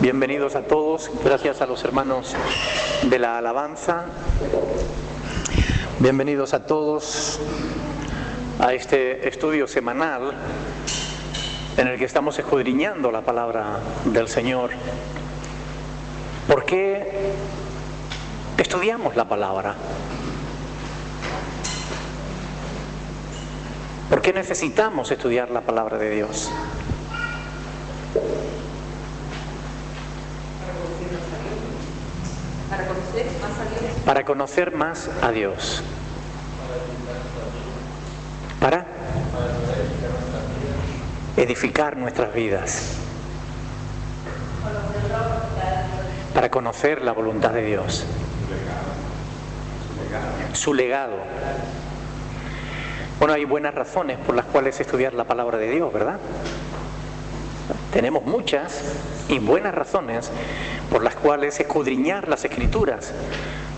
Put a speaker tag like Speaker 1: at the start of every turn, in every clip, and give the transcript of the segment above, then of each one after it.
Speaker 1: Bienvenidos a todos, gracias a los hermanos de la alabanza. Bienvenidos a todos a este estudio semanal en el que estamos escudriñando la palabra del Señor. ¿Por qué estudiamos la palabra? ¿Por qué necesitamos estudiar la palabra de Dios? Para conocer más a Dios. Para edificar nuestras vidas. Para conocer la voluntad de Dios. Su legado. Bueno, hay buenas razones por las cuales estudiar la palabra de Dios, ¿verdad? Tenemos muchas y buenas razones por las cuales escudriñar las Escrituras,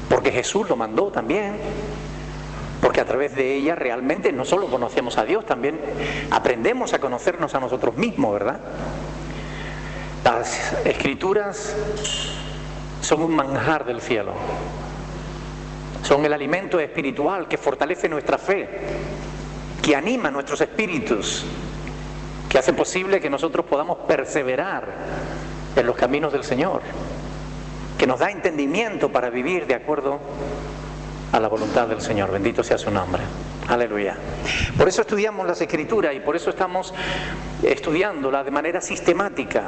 Speaker 1: porque Jesús lo mandó también, porque a través de ella realmente no solo conocemos a Dios, también aprendemos a conocernos a nosotros mismos, ¿verdad? Las Escrituras son un manjar del cielo, son el alimento espiritual que fortalece nuestra fe, que anima nuestros espíritus, que hace posible que nosotros podamos perseverar en los caminos del Señor, que nos da entendimiento para vivir de acuerdo a la voluntad del Señor. Bendito sea su nombre. Aleluya. Por eso estudiamos las Escrituras y por eso estamos estudiándolas de manera sistemática.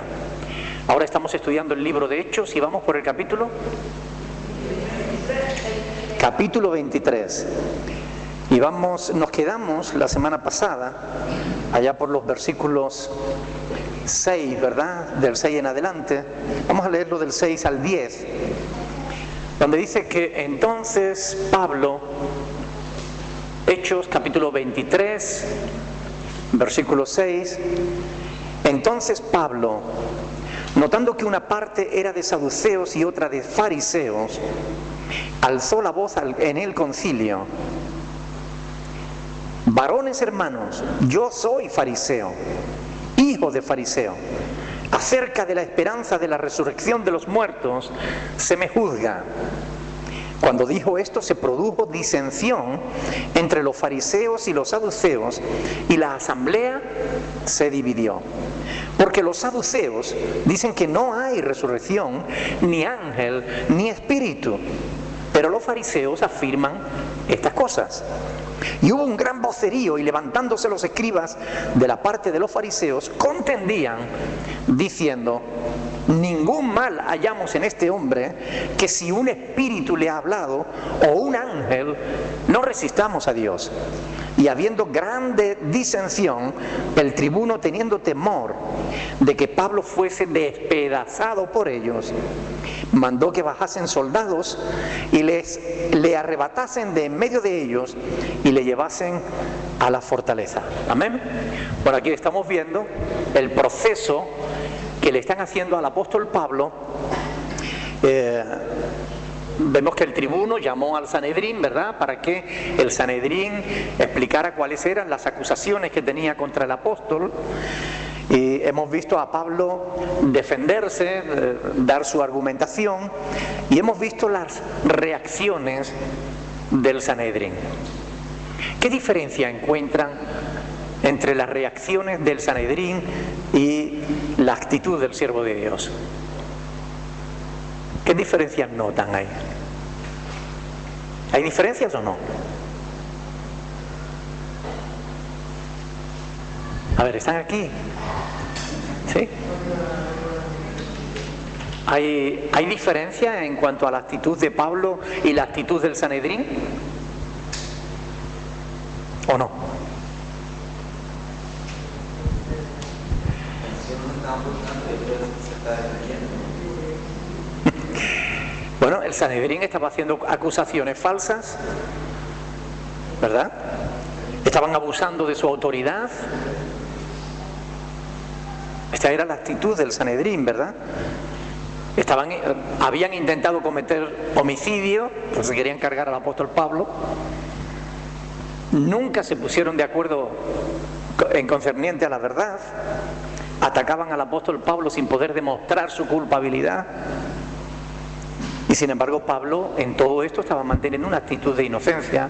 Speaker 1: Ahora estamos estudiando el libro de Hechos y vamos por el capítulo 23. Y nos quedamos la semana pasada, allá por los versículos 6, ¿verdad? Del 6 en adelante. Vamos a leerlo del 6 al 10, donde dice que entonces Pablo, Hechos capítulo 23, versículo 6, entonces Pablo, notando que una parte era de saduceos y otra de fariseos, alzó la voz en el concilio: varones hermanos, yo soy fariseo, hijo de fariseo. Acerca de la esperanza de la resurrección de los muertos se me juzga. Cuando dijo esto, se produjo disensión entre los fariseos y los saduceos, y la asamblea se dividió. Porque los saduceos dicen que no hay resurrección, ni ángel, ni espíritu. Pero los fariseos afirman estas cosas. Y hubo un gran vocerío, y levantándose los escribas de la parte de los fariseos, contendían, diciendo: ningún mal hallamos en este hombre, que si un espíritu le ha hablado, o un ángel, no resistamos a Dios. Y habiendo grande disensión, el tribuno, teniendo temor de que Pablo fuese despedazado por ellos, mandó que bajasen soldados y le arrebatasen de en medio de ellos y le llevasen a la fortaleza. Amén. Bueno, aquí estamos viendo el proceso que le están haciendo al apóstol Pablo. Vemos que el tribuno llamó al Sanedrín, ¿verdad?, para que el Sanedrín explicara cuáles eran las acusaciones que tenía contra el apóstol. Y hemos visto a Pablo defenderse, dar su argumentación, y hemos visto las reacciones del Sanedrín. ¿Qué diferencia encuentran entre las reacciones del Sanedrín y la actitud del siervo de Dios? ¿Qué diferencias notan ahí? ¿Hay diferencias o no? A ver, ¿están aquí? ¿Sí? ¿Hay diferencia en cuanto a la actitud de Pablo y la actitud del Sanedrín? ¿O no? Bueno, el Sanedrín estaba haciendo acusaciones falsas, ¿verdad? Estaban abusando de su autoridad. Esta era la actitud del Sanedrín, ¿verdad? Habían intentado cometer homicidio, pues se querían cargar al apóstol Pablo. Nunca se pusieron de acuerdo en concerniente a la verdad. atacaban al apóstol Pablo sin poder demostrar su culpabilidad. Y sin embargo Pablo en todo esto estaba manteniendo una actitud de inocencia,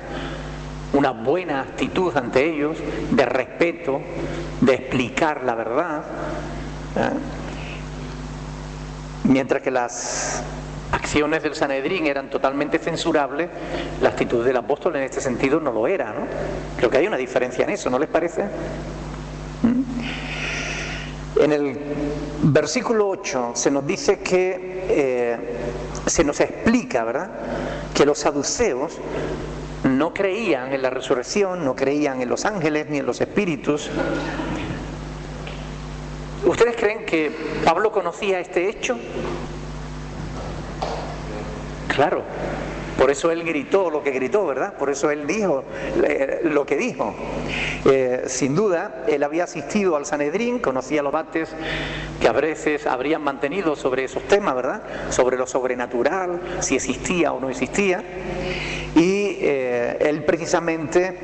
Speaker 1: una buena actitud ante ellos, de respeto, de explicar la verdad, mientras que las acciones del Sanedrín eran totalmente censurables, la actitud del apóstol en este sentido no lo era, ¿no? Creo que hay una diferencia en eso, ¿no les parece? En el versículo 8 se nos dice que se nos explica, ¿verdad?, que los saduceos no creían en la resurrección, no creían en los ángeles ni en los espíritus. ¿Ustedes creen que Pablo conocía este hecho? Claro, por eso él gritó lo que gritó, ¿verdad? Por eso él dijo lo que dijo. Sin duda, él había asistido al Sanedrín, conocía los debates que a veces habrían mantenido sobre esos temas, ¿verdad? Sobre lo sobrenatural, si existía o no existía. Y él precisamente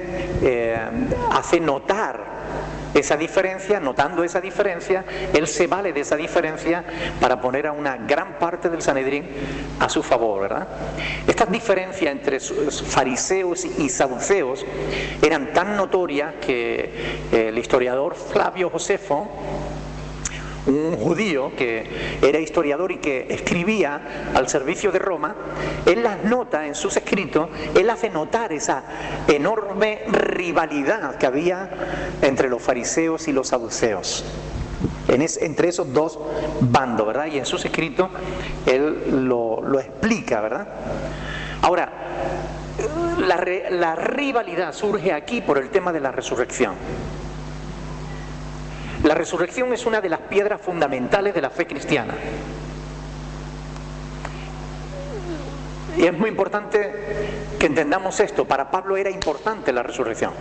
Speaker 1: hace notar esa diferencia, notando esa diferencia, él se vale de esa diferencia para poner a una gran parte del Sanedrín a su favor, ¿verdad? Estas diferencias entre fariseos y saduceos eran tan notorias que el historiador Flavio Josefo, un judío que era historiador y que escribía al servicio de Roma, él las nota en sus escritos, él hace notar esa enorme rivalidad que había entre los fariseos y los saduceos, entre esos dos bandos, ¿verdad? Y en sus escritos él lo explica, ¿verdad? Ahora, la rivalidad surge aquí por el tema de la resurrección. La resurrección es una de las piedras fundamentales de la fe cristiana. Y es muy importante que entendamos esto. Para Pablo era importante la resurrección.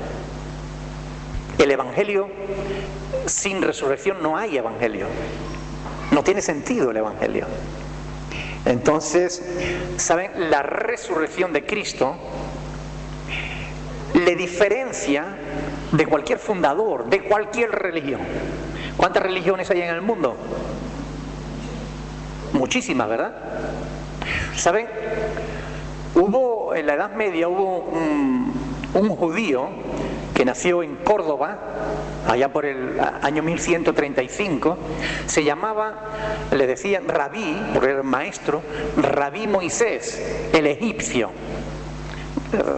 Speaker 1: El evangelio, sin resurrección no hay evangelio. No tiene sentido el evangelio. Entonces, ¿saben? La resurrección de Cristo le diferencia de cualquier fundador, de cualquier religión. ¿Cuántas religiones hay en el mundo? Muchísimas, ¿verdad? ¿Saben? En la Edad Media hubo un judío que nació en Córdoba, allá por el año 1135, se llamaba, le decían rabí, porque era maestro, Rabí Moisés, el egipcio.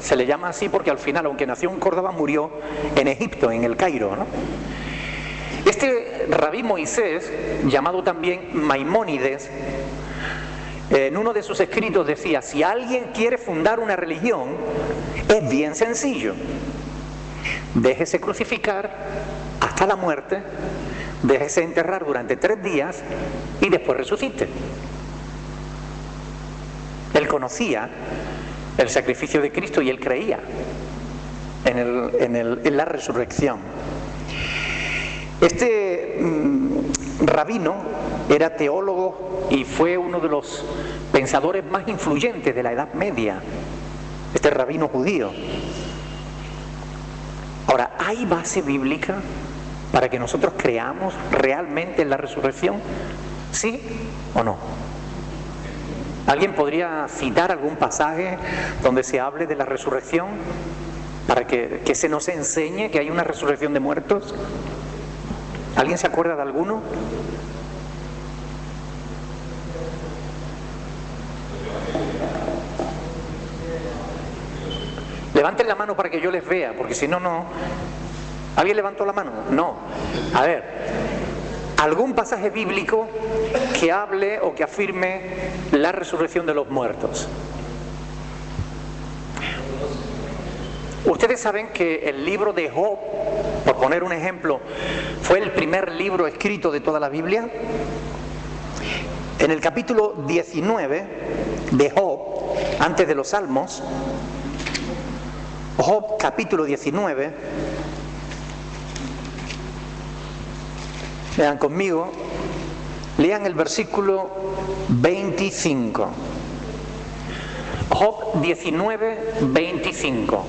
Speaker 1: Se le llama así porque al final, aunque nació en Córdoba, murió en Egipto, en el Cairo, ¿no? Este Rabí Moisés, llamado también Maimónides, en uno de sus escritos decía: si alguien quiere fundar una religión, es bien sencillo. Déjese crucificar hasta la muerte, déjese enterrar durante 3 días y después resucite. Él conocía el sacrificio de Cristo y él creía en la resurrección. Este rabino era teólogo y fue uno de los pensadores más influyentes de la Edad Media, este rabino judío. Ahora, ¿hay base bíblica para que nosotros creamos realmente en la resurrección? ¿Sí o no? ¿Alguien podría citar algún pasaje donde se hable de la resurrección para que se nos enseñe que hay una resurrección de muertos? ¿Alguien se acuerda de alguno? Levanten la mano para que yo les vea, porque si no, no. ¿Alguien levantó la mano? No. A ver, ¿algún pasaje bíblico que hable o que afirme la resurrección de los muertos? Ustedes saben que el libro de Job, por poner un ejemplo, fue el primer libro escrito de toda la Biblia. En el capítulo 19 de Job, antes de los Salmos, Job capítulo 19, lean conmigo, lean el versículo 25. Job 19, 25.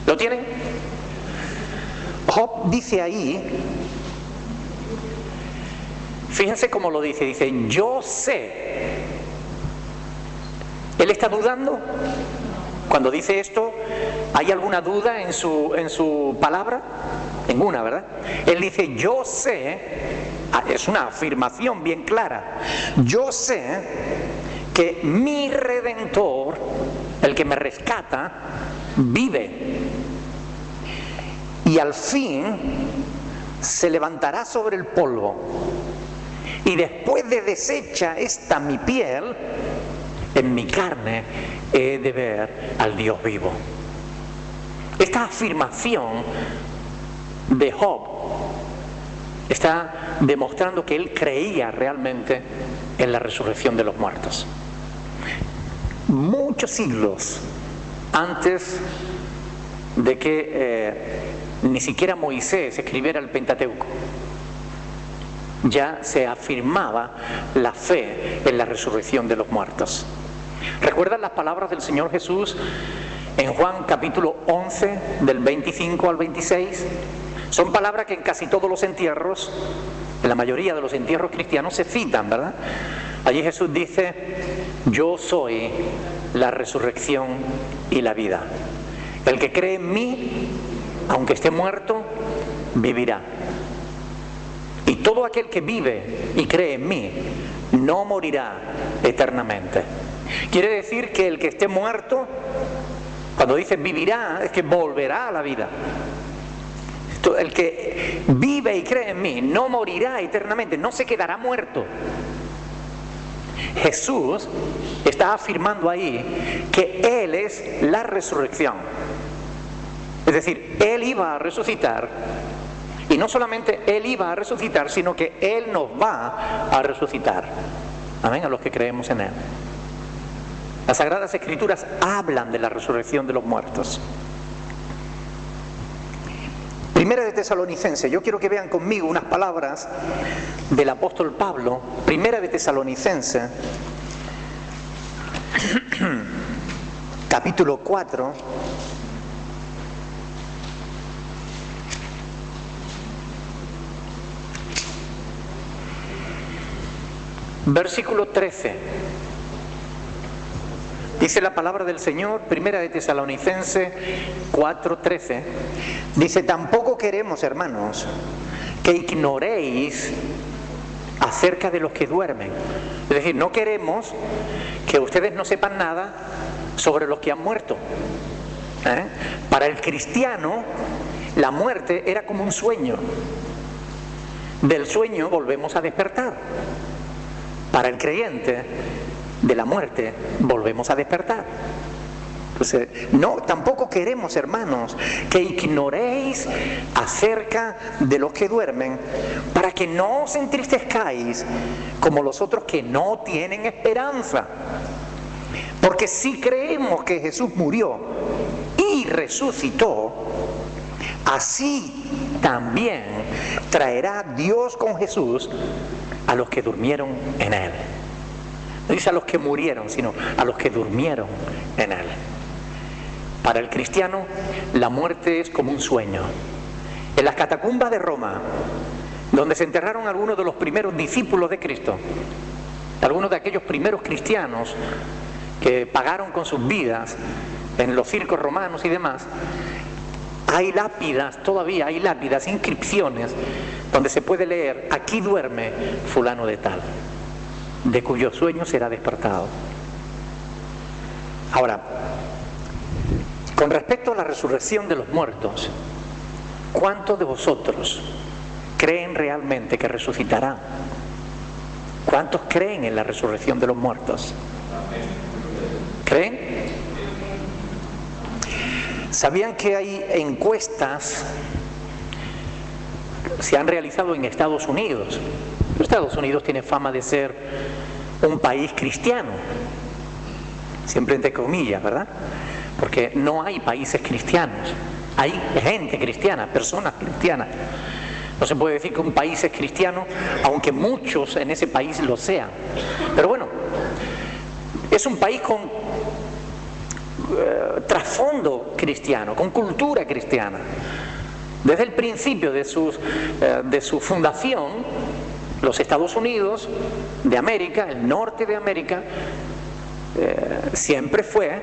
Speaker 1: ¿Lo tienen? Job dice ahí Fíjense cómo lo dice, dice, yo sé. ¿Él está dudando? Cuando dice esto, ¿hay alguna duda en su palabra? Ninguna, ¿verdad? Él dice, yo sé, es una afirmación bien clara, yo sé que mi Redentor, el que me rescata, vive. Y al fin se levantará sobre el polvo. Y después de deshecha esta mi piel, en mi carne he de ver al Dios vivo. Esta afirmación de Job está demostrando que él creía realmente en la resurrección de los muertos. Muchos siglos antes de que ni siquiera Moisés escribiera el Pentateuco, ya se afirmaba la fe en la resurrección de los muertos. ¿Recuerdan las palabras del Señor Jesús en Juan capítulo 11, del 25 al 26? Son palabras que en casi todos los entierros, en la mayoría de los entierros cristianos, se citan, ¿verdad? Allí Jesús dice, yo soy la resurrección y la vida. El que cree en mí, aunque esté muerto, vivirá. Y todo aquel que vive y cree en mí, no morirá eternamente. Quiere decir que el que esté muerto, cuando dice vivirá, es que volverá a la vida. El que vive y cree en mí no morirá eternamente, no se quedará muerto. Jesús está afirmando ahí que Él es la resurrección. Es decir, Él iba a resucitar, y no solamente Él iba a resucitar, sino que Él nos va a resucitar. Amén, a los que creemos en Él. Las Sagradas Escrituras hablan de la resurrección de los muertos. Primera de Tesalonicenses, yo quiero que vean conmigo unas palabras del apóstol Pablo. Primera de Tesalonicenses, capítulo 4, versículo 13. Dice la palabra del Señor, Primera de Tesalonicenses 4:13, dice, tampoco queremos, hermanos, que ignoréis acerca de los que duermen. Es decir, no queremos que ustedes no sepan nada sobre los que han muerto. Para el cristiano, la muerte era como un sueño. Del sueño volvemos a despertar. Para el creyente, de la muerte volvemos a despertar. Entonces, no, tampoco queremos, hermanos, que ignoréis acerca de los que duermen, para que no os entristezcáis como los otros que no tienen esperanza. Porque si creemos que Jesús murió y resucitó, así también traerá Dios con Jesús a los que durmieron en Él. No dice a los que murieron, sino a los que durmieron en Él. Para el cristiano, la muerte es como un sueño. En las catacumbas de Roma, donde se enterraron algunos de los primeros discípulos de Cristo, algunos de aquellos primeros cristianos que pagaron con sus vidas en los circos romanos y demás, hay lápidas, todavía hay lápidas, inscripciones, donde se puede leer, aquí duerme fulano de tal, de cuyo sueño será despertado. Ahora, con respecto a la resurrección de los muertos, ¿cuántos de vosotros creen realmente que resucitarán? ¿Cuántos creen en la resurrección de los muertos? ¿Creen? ¿Sabían que hay encuestas que se han realizado en Estados Unidos? Estados Unidos tiene fama de ser un país cristiano, siempre entre comillas, ¿verdad? Porque no hay países cristianos, hay gente cristiana, personas cristianas. No se puede decir que un país es cristiano, aunque muchos en ese país lo sean. Pero bueno, es un país con trasfondo cristiano, con cultura cristiana. Desde el principio de su fundación, Los Estados Unidos de América, el norte de América, siempre fue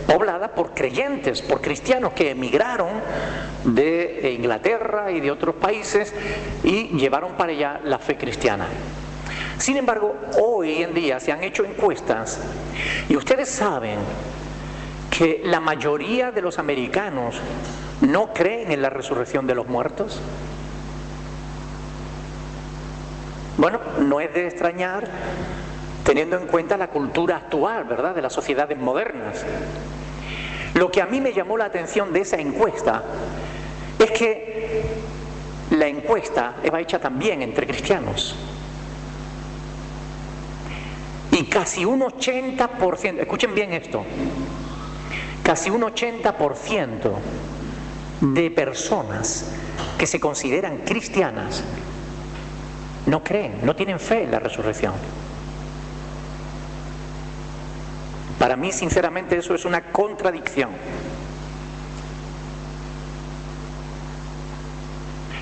Speaker 1: poblada por creyentes, por cristianos que emigraron de Inglaterra y de otros países y llevaron para allá la fe cristiana. Sin embargo, hoy en día se han hecho encuestas y ustedes saben que la mayoría de los americanos no creen en la resurrección de los muertos. Bueno, no es de extrañar teniendo en cuenta la cultura actual, ¿verdad?, de las sociedades modernas. Lo que a mí me llamó la atención de esa encuesta es que la encuesta estaba hecha también entre cristianos. Y casi un 80%, escuchen bien esto, casi un 80% de personas que se consideran cristianas no creen, no tienen fe en la resurrección. Para mí, sinceramente, eso es una contradicción.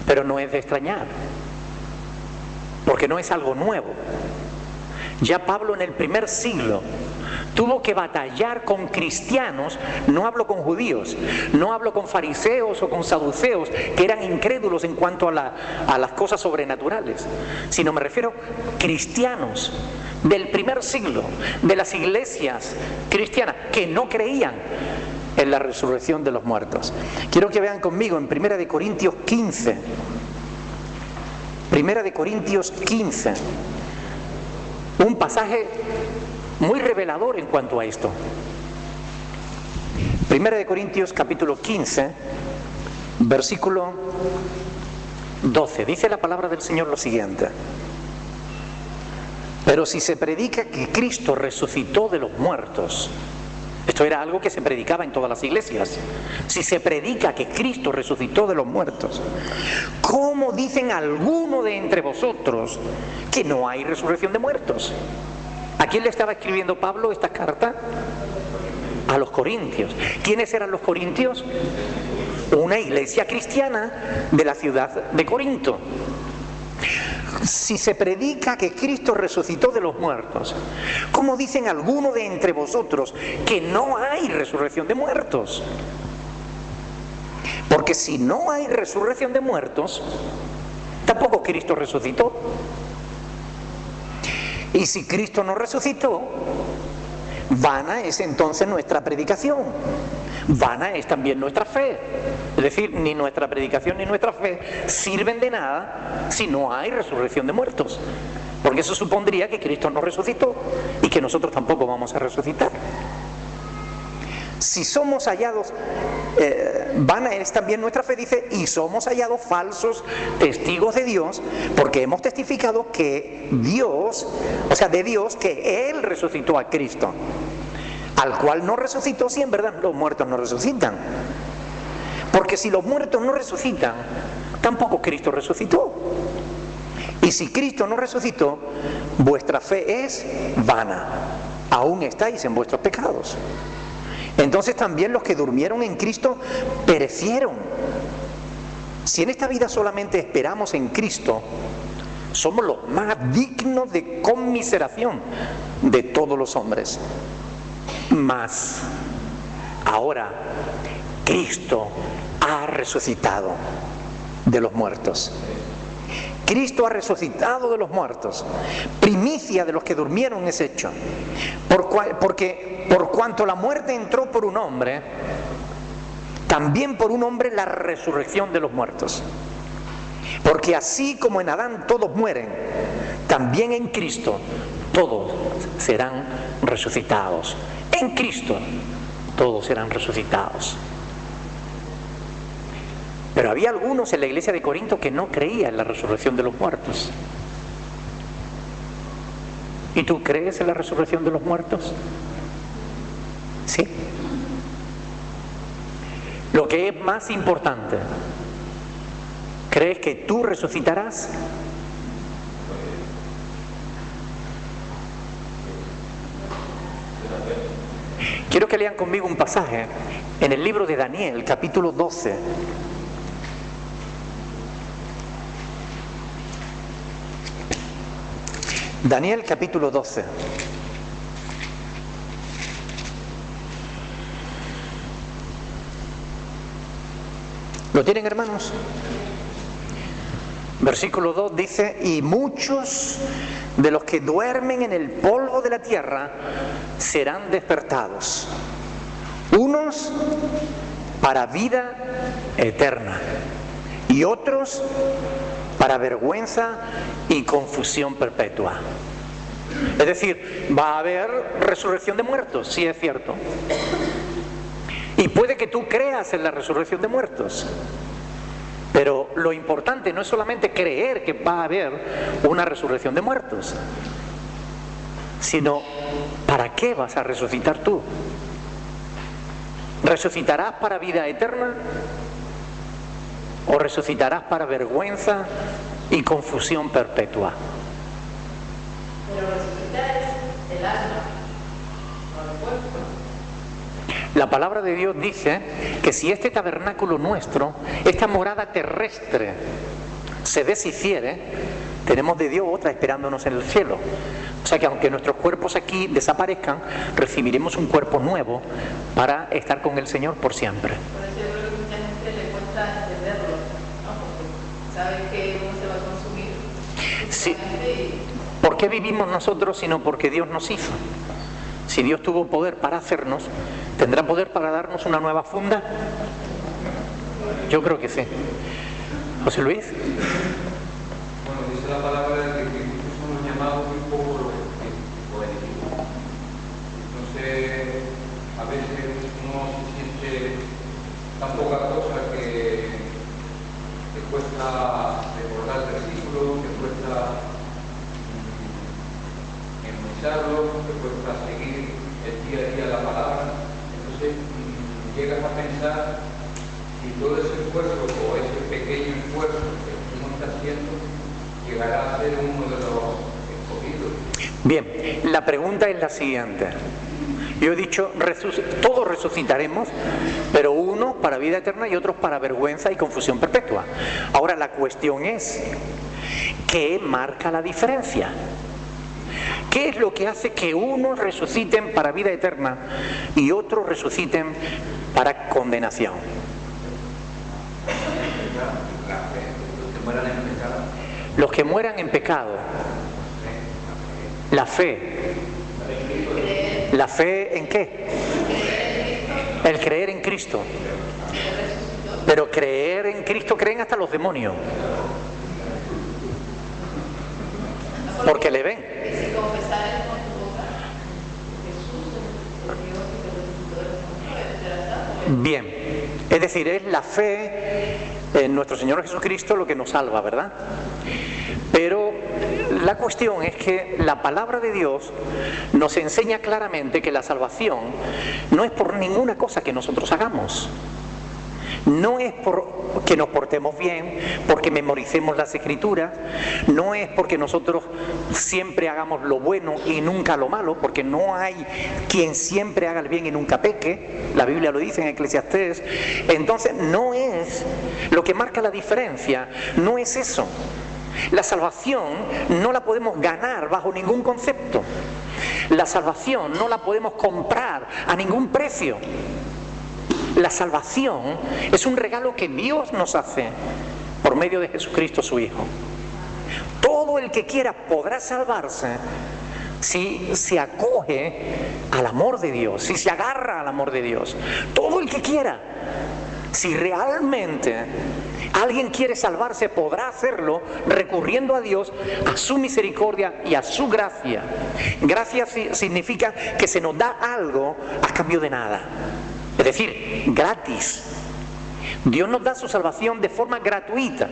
Speaker 1: Pero no es de extrañar, porque no es algo nuevo. Ya Pablo en el primer siglo tuvo que batallar con cristianos, no hablo con judíos, no hablo con fariseos o con saduceos que eran incrédulos en cuanto a las cosas sobrenaturales, sino me refiero a cristianos del primer siglo, de las iglesias cristianas que no creían en la resurrección de los muertos. Quiero que vean conmigo en 1 Corintios 15, 1 Corintios 15, un pasaje muy revelador en cuanto a esto. 1 Corintios capítulo 15, versículo 12, dice la palabra del Señor lo siguiente: pero si se predica que Cristo resucitó de los muertos, esto era algo que se predicaba en todas las iglesias, si se predica que Cristo resucitó de los muertos, ¿cómo dicen algunos de entre vosotros que no hay resurrección de muertos? ¿A quién le estaba escribiendo Pablo esta carta? A los corintios. ¿Quiénes eran los corintios? Una iglesia cristiana de la ciudad de Corinto. Si se predica que Cristo resucitó de los muertos, ¿cómo dicen algunos de entre vosotros que no hay resurrección de muertos? Porque si no hay resurrección de muertos, tampoco Cristo resucitó. Y si Cristo no resucitó, vana es entonces nuestra predicación, vana es también nuestra fe. Es decir, ni nuestra predicación ni nuestra fe sirven de nada si no hay resurrección de muertos, porque eso supondría que Cristo no resucitó y que nosotros tampoco vamos a resucitar. Si somos hallados, vana es también nuestra fe, dice, y somos hallados falsos testigos de Dios, porque hemos testificado que Dios, o sea, de Dios, que Él resucitó a Cristo, al cual no resucitó si en verdad los muertos no resucitan. Porque si los muertos no resucitan, tampoco Cristo resucitó. Y si Cristo no resucitó, vuestra fe es vana, aún estáis en vuestros pecados. Entonces también los que durmieron en Cristo perecieron. Si en esta vida solamente esperamos en Cristo, somos los más dignos de conmiseración de todos los hombres. Mas ahora Cristo ha resucitado de los muertos. Cristo ha resucitado de los muertos, primicia de los que durmieron es hecho, porque por cuanto la muerte entró por un hombre, también por un hombre la resurrección de los muertos. Porque así como en Adán todos mueren, también en Cristo todos serán resucitados. En Cristo todos serán resucitados. Pero había algunos en la iglesia de Corinto que no creían en la resurrección de los muertos. ¿Y tú crees en la resurrección de los muertos? Sí. Lo que es más importante, ¿crees que tú resucitarás? Quiero que lean conmigo un pasaje en el libro de Daniel, capítulo 12. Daniel capítulo 12. ¿Lo tienen, hermanos? Versículo 2 dice: y muchos de los que duermen en el polvo de la tierra serán despertados, unos para vida eterna y otros para vergüenza y confusión perpetua. Es decir, va a haber resurrección de muertos, sí es cierto. Y puede que tú creas en la resurrección de muertos, pero lo importante no es solamente creer que va a haber una resurrección de muertos, sino ¿para qué vas a resucitar tú? ¿Resucitarás para vida eterna o resucitarás para vergüenza y confusión perpetua?
Speaker 2: Pero resucitar es el alma, no el cuerpo.
Speaker 1: La palabra de Dios dice que si este tabernáculo nuestro, esta morada terrestre, se deshiciere, tenemos de Dios otra esperándonos en el cielo. O sea que aunque nuestros cuerpos aquí desaparezcan, recibiremos un cuerpo nuevo para estar con el Señor por siempre.
Speaker 2: Por eso yo creo que mucha gente le cuesta entenderlo, ¿no? Porque sabe que uno se va a consumir.
Speaker 1: Sí. ¿Por qué vivimos nosotros sino porque Dios nos hizo? Si Dios tuvo poder para hacernos, ¿tendrá poder para darnos una nueva funda? Yo creo que sí. José Luis.
Speaker 3: Bueno, dice la palabra de que muchos son los llamados y pocos los elegidos. Entonces, a veces uno se siente tan poca cosa que cuesta recordar versículos, que cuesta memorizarlos, que cuesta seguir el día a día la palabra. Entonces, llegas a pensar si todo ese esfuerzo o ese pequeño esfuerzo que uno está haciendo llegará a ser uno de los escogidos.
Speaker 1: Bien, la pregunta es la siguiente. Yo he dicho, todos resucitaremos, pero unos para vida eterna y otros para vergüenza y confusión perpetua. Ahora la cuestión es, ¿qué marca la diferencia? ¿Qué es lo que hace que unos resuciten para vida eterna y otros resuciten para condenación? Los que mueran en pecado. La fe. ¿La fe en qué? El creer en Cristo. Pero creer en Cristo creen hasta los demonios. Porque le ven.
Speaker 2: Si confesares con tu boca Jesús es Dios y que resucitó de los muertos, serás salvo.
Speaker 1: Bien, es decir, es la fe en nuestro Señor Jesucristo lo que nos salva, ¿verdad? Pero la cuestión es que la palabra de Dios nos enseña claramente que la salvación no es por ninguna cosa que nosotros hagamos. No es porque nos portemos bien, porque memoricemos las Escrituras, no es porque nosotros siempre hagamos lo bueno y nunca lo malo, porque no hay quien siempre haga el bien y nunca peque, la Biblia lo dice en Eclesiastés. Entonces no es lo que marca la diferencia, no es eso. La salvación no la podemos ganar bajo ningún concepto, la salvación no la podemos comprar a ningún precio. La salvación es un regalo que Dios nos hace por medio de Jesucristo su Hijo. Todo el que quiera podrá salvarse si se acoge al amor de Dios, si se agarra al amor de Dios. Todo el que quiera. Si realmente alguien quiere salvarse, podrá hacerlo recurriendo a Dios, a su misericordia y a su gracia. Gracia significa que se nos da algo a cambio de nada. Es decir, gratis. Dios nos da su salvación de forma gratuita.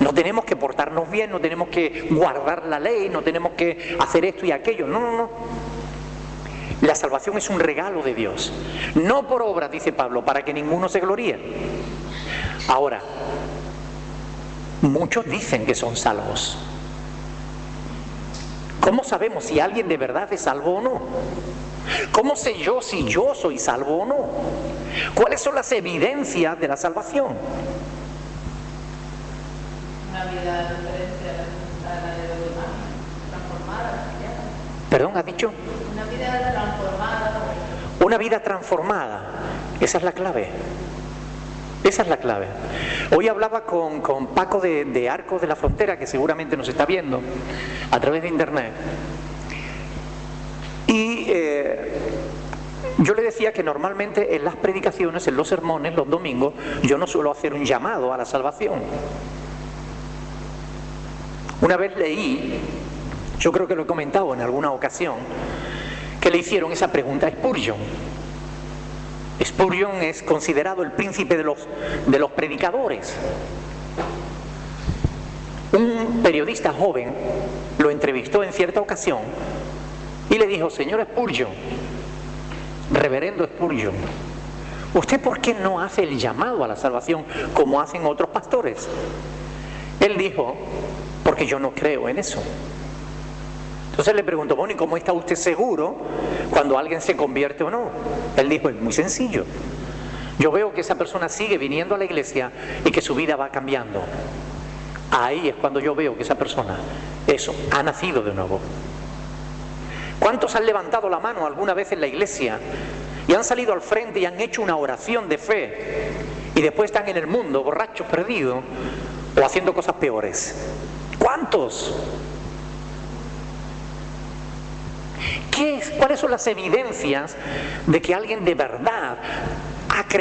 Speaker 1: No tenemos que portarnos bien, no tenemos que guardar la ley, no tenemos que hacer esto y aquello. No, no, no. La salvación es un regalo de Dios. No por obras, dice Pablo, para que ninguno se gloríe. Ahora, muchos dicen que son salvos. ¿Cómo sabemos si alguien de verdad es salvo o no? ¿Cómo sé yo si yo soy salvo o no? ¿Cuáles son las evidencias de la salvación?
Speaker 2: Una vida diferente a la de los demás.
Speaker 1: ¿Perdón, has dicho?
Speaker 2: Una vida transformada.
Speaker 1: Una vida transformada. Esa es la clave. Esa es la clave. Hoy hablaba con Paco de Arcos de la Frontera, que seguramente nos está viendo a través de internet. Y yo le decía que normalmente en las predicaciones, en los sermones, los domingos, yo no suelo hacer un llamado a la salvación. Una vez leí, yo creo que lo he comentado en alguna ocasión, que le hicieron esa pregunta a Spurgeon. Spurgeon es considerado el príncipe de los predicadores. Un periodista joven lo entrevistó en cierta ocasión y le dijo: señor Spurgeon, reverendo Spurgeon, ¿usted por qué no hace el llamado a la salvación como hacen otros pastores? Él dijo: porque yo no creo en eso. Entonces le preguntó: bueno, ¿y cómo está usted seguro cuando alguien se convierte o no? Él dijo: es muy sencillo. Yo veo que esa persona sigue viniendo a la iglesia y que su vida va cambiando. Ahí es cuando yo veo que esa persona, ha nacido de nuevo. ¿Cuántos han levantado la mano alguna vez en la iglesia y han salido al frente y han hecho una oración de fe y después están en el mundo borrachos, perdidos o haciendo cosas peores? ¿Cuántos? ¿Cuáles son las evidencias de que alguien de verdad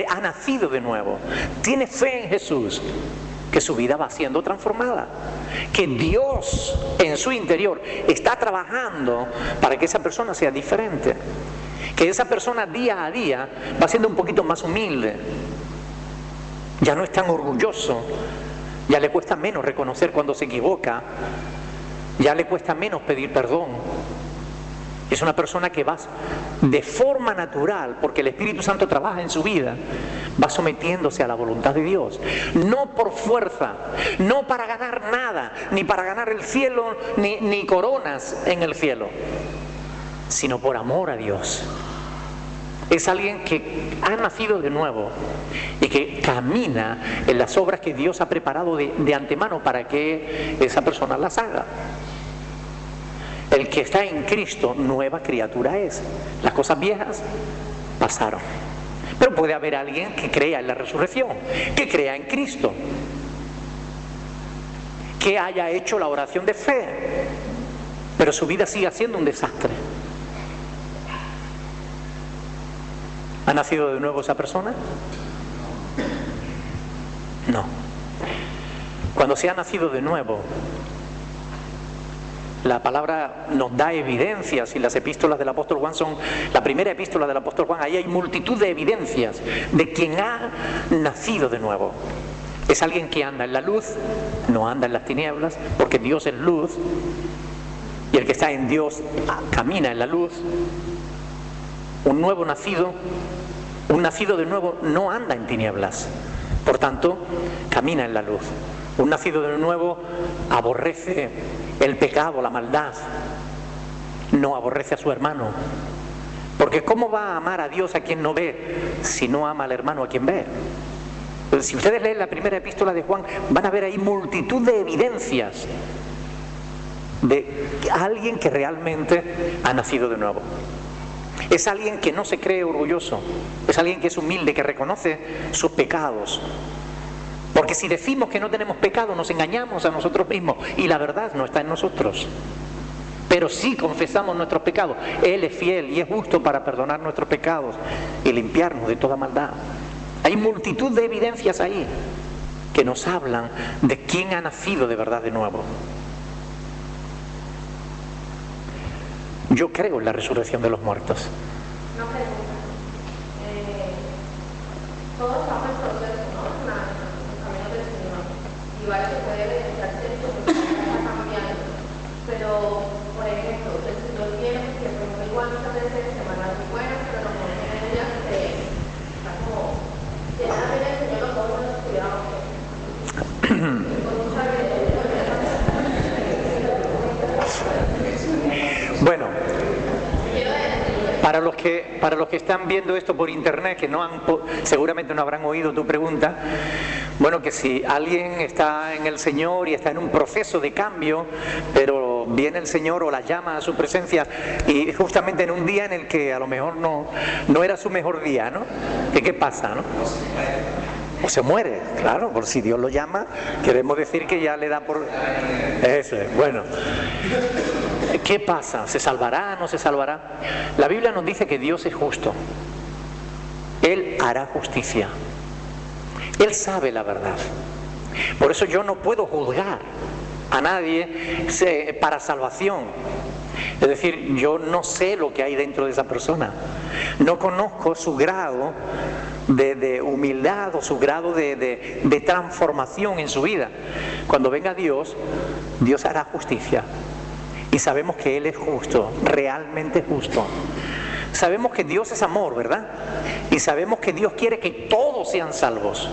Speaker 1: ha nacido de nuevo? Tiene fe en Jesús, que su vida va siendo transformada, que Dios en su interior está trabajando para que esa persona sea diferente, que esa persona día a día va siendo un poquito más humilde, ya no es tan orgulloso, ya le cuesta menos reconocer cuando se equivoca, ya le cuesta menos pedir perdón. Es una persona que va de forma natural, porque el Espíritu Santo trabaja en su vida, va sometiéndose a la voluntad de Dios. No por fuerza, no para ganar nada, ni para ganar el cielo, ni coronas en el cielo, sino por amor a Dios. Es alguien que ha nacido de nuevo y que camina en las obras que Dios ha preparado de antemano para que esa persona las haga. El que está en Cristo, nueva criatura es. Las cosas viejas pasaron. Pero puede haber alguien que crea en la resurrección, que crea en Cristo, que haya hecho la oración de fe, pero su vida sigue siendo un desastre. ¿Ha nacido de nuevo esa persona? No. Cuando se ha nacido de nuevo, la palabra nos da evidencias, y las epístolas del apóstol Juan son la primera epístola del apóstol Juan. Ahí hay multitud de evidencias de quien ha nacido de nuevo. Es alguien que anda en la luz, no anda en las tinieblas, porque Dios es luz, y el que está en Dios camina en la luz. Un nuevo nacido, un nacido de nuevo, no anda en tinieblas, por tanto camina en la luz. Un nacido de nuevo aborrece el pecado, la maldad, no aborrece a su hermano, porque ¿cómo va a amar a Dios a quien no ve si no ama al hermano a quien ve? Pues si ustedes leen la primera epístola de Juan, van a ver ahí multitud de evidencias de alguien que realmente ha nacido de nuevo. Es alguien que no se cree orgulloso, es alguien que es humilde, que reconoce sus pecados. Porque si decimos que no tenemos pecado, nos engañamos a nosotros mismos y la verdad no está en nosotros. Pero si confesamos nuestros pecados, Él es fiel y es justo para perdonar nuestros pecados y limpiarnos de toda maldad. Hay multitud de evidencias ahí que nos hablan de quién ha nacido de verdad de nuevo. Yo creo en la resurrección de los muertos.
Speaker 4: Una pregunta. Todos estamos en proceso, ¿no? En camino del Señor. Y vale que puede evidenciarse esto porque está cambiando. Pero, por ejemplo, el Señor tiene que igual muchas veces semanas muy buenas, pero no tienen días que está como llena de el Señor los ojos en los cuidados.
Speaker 1: Bueno, para los que están viendo esto por internet, que seguramente no habrán oído tu pregunta, bueno, que si alguien está en el Señor y está en un proceso de cambio, pero cuando viene el Señor o la llama a su presencia y justamente en un día en el que a lo mejor no era su mejor día, ¿no? ¿Qué pasa, no? O se muere, claro, por si Dios lo llama, queremos decir que ya le da por... Eso es, bueno. ¿Qué pasa? ¿Se salvará? ¿No se salvará? La Biblia nos dice que Dios es justo. Él hará justicia. Él sabe la verdad. Por eso yo no puedo juzgar a nadie para salvación. Es decir, yo no sé lo que hay dentro de esa persona. No conozco su grado de humildad o su grado de transformación en su vida. Cuando venga Dios, Dios hará justicia. Y sabemos que Él es justo, realmente justo. Sabemos que Dios es amor, ¿verdad? Y sabemos que Dios quiere que todos sean salvos.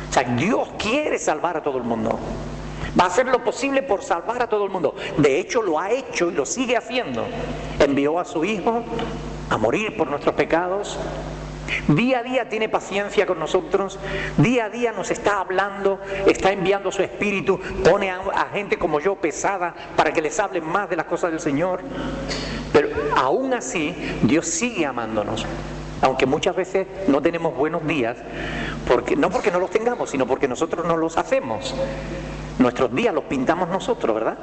Speaker 1: O sea, Dios quiere salvar a todo el mundo. Va a hacer lo posible por salvar a todo el mundo. De hecho, lo ha hecho y lo sigue haciendo. Envió a su Hijo a morir por nuestros pecados. Día a día tiene paciencia con nosotros. Día a día nos está hablando, está enviando su Espíritu. Pone a gente como yo pesada para que les hable más de las cosas del Señor. Pero aún así, Dios sigue amándonos. Aunque muchas veces no tenemos buenos días, no porque no los tengamos, sino porque nosotros no los hacemos. Nuestros días los pintamos nosotros, ¿verdad?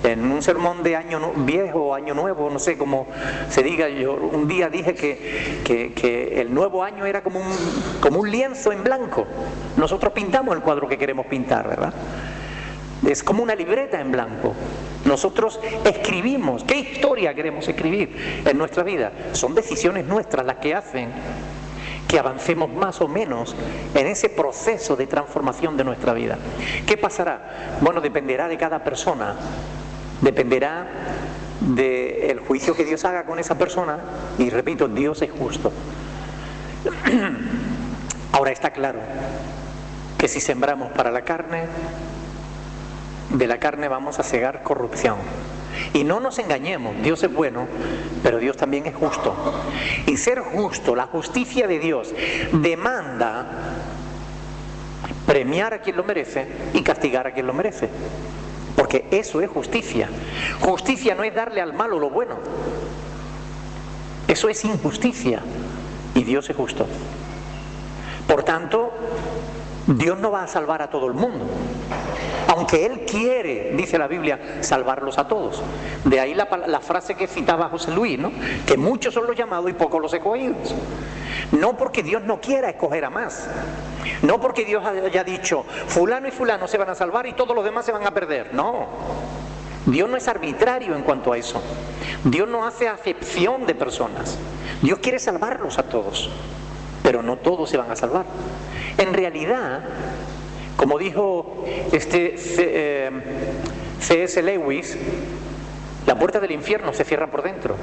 Speaker 1: En un sermón de año viejo o año nuevo, no sé cómo se diga, yo un día dije que el nuevo año era como un lienzo en blanco. Nosotros pintamos el cuadro que queremos pintar, ¿verdad? Es como una libreta en blanco. Nosotros escribimos. ¿Qué historia queremos escribir en nuestra vida? Son decisiones nuestras las que hacen que avancemos más o menos en ese proceso de transformación de nuestra vida. ¿Qué pasará? Bueno, dependerá de cada persona. Dependerá del juicio que Dios haga con esa persona. Y repito, Dios es justo. Ahora está claro que si sembramos para la carne, de la carne vamos a segar corrupción. Y no nos engañemos, Dios es bueno, pero Dios también es justo. Y ser justo, la justicia de Dios, demanda premiar a quien lo merece y castigar a quien lo merece. Porque eso es justicia. Justicia no es darle al malo lo bueno. Eso es injusticia. Y Dios es justo. Por tanto, Dios no va a salvar a todo el mundo. Aunque Él quiere, dice la Biblia, salvarlos a todos. De ahí la frase que citaba José Luis, ¿no? Que muchos son los llamados y pocos los escogidos. No porque Dios no quiera escoger a más. No porque Dios haya dicho, fulano y fulano se van a salvar y todos los demás se van a perder. No. Dios no es arbitrario en cuanto a eso. Dios no hace acepción de personas. Dios quiere salvarlos a todos. Pero no todos se van a salvar. En realidad, como dijo C.S. Lewis, la puerta del infierno se cierra por dentro.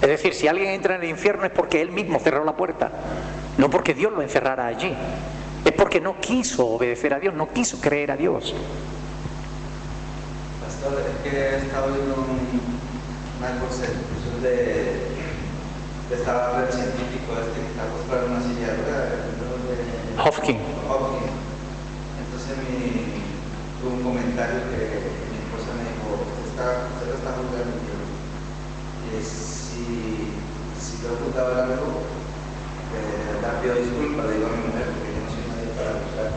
Speaker 1: Es decir, si alguien entra en el infierno es porque él mismo cerró la puerta, no porque Dios lo encerrara allí. Es porque no quiso obedecer a Dios, no quiso creer a Dios.
Speaker 5: Pastor, es que he estado viendo una concepción de estaba el científico que está acostado en una silla de
Speaker 1: Hopkins.
Speaker 5: Entonces tuve un comentario que mi esposa me dijo, usted lo está juzgando. Si te he ocultado algo, le pido disculpas, le digo a mi mujer, porque yo no soy nadie para juzgar.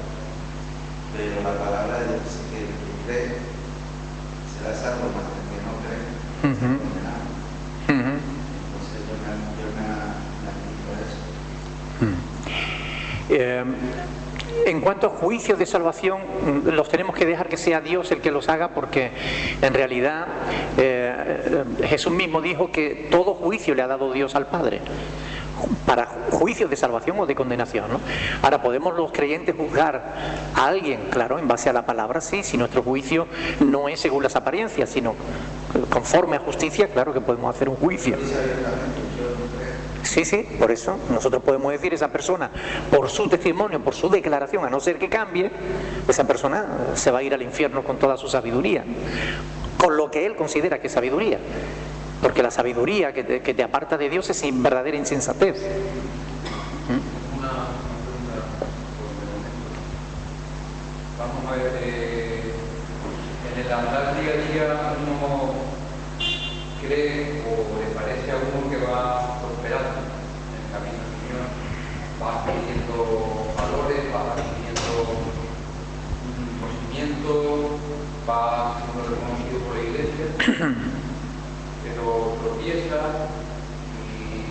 Speaker 5: Pero la palabra de Dios dice que el que cree será salvo, más que el que no cree será condenado. Entonces yo me
Speaker 1: En cuanto a juicios de salvación, los tenemos que dejar que sea Dios el que los haga, porque en realidad Jesús mismo dijo que todo juicio le ha dado Dios al Padre, para juicios de salvación o de condenación, ¿no? Ahora, ¿podemos los creyentes juzgar a alguien? Claro, en base a la palabra sí, si nuestro juicio no es según las apariencias, sino conforme a justicia, claro que podemos hacer un juicio. Sí, por eso nosotros podemos decir esa persona, por su testimonio, por su declaración, a no ser que cambie, esa persona se va a ir al infierno con toda su sabiduría, con lo que él considera que es sabiduría, porque la sabiduría que te aparta de Dios es verdadera insensatez.
Speaker 3: Una pregunta. Vamos a ver, en el andar día a día día uno cree o le parece a uno que va prosperando en el camino del Señor, va adquiriendo valores, va adquiriendo conocimiento, va siendo reconocido por la iglesia, pero tropieza y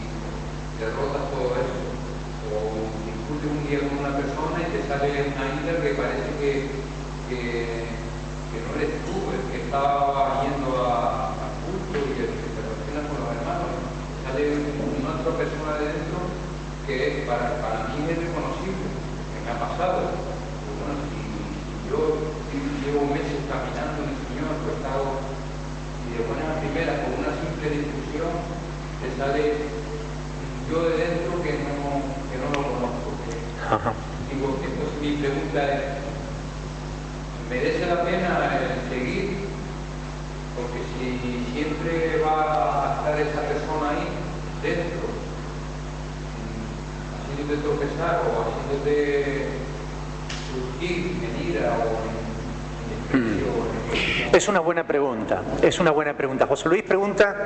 Speaker 3: derrota todo eso. O discute un día con una persona y te sale una ira que parece que no eres tú el que estaba yendo a culto y el que te relaciona con los hermanos. Sale una otra persona de dentro que para mí es reconocible, que me ha pasado. Pero bueno, si yo llevo meses caminando en el Señor, he estado y de buena primera con una simple discusión, te sale yo de dentro que no lo conozco. Digo, entonces mi pregunta es, ¿merece la pena el seguir? Porque si siempre va a estar esa persona ahí dentro, haciéndote tropezar o haciéndote surgir en ira o en desprecio.
Speaker 1: Es una buena pregunta, es una buena pregunta. José Luis pregunta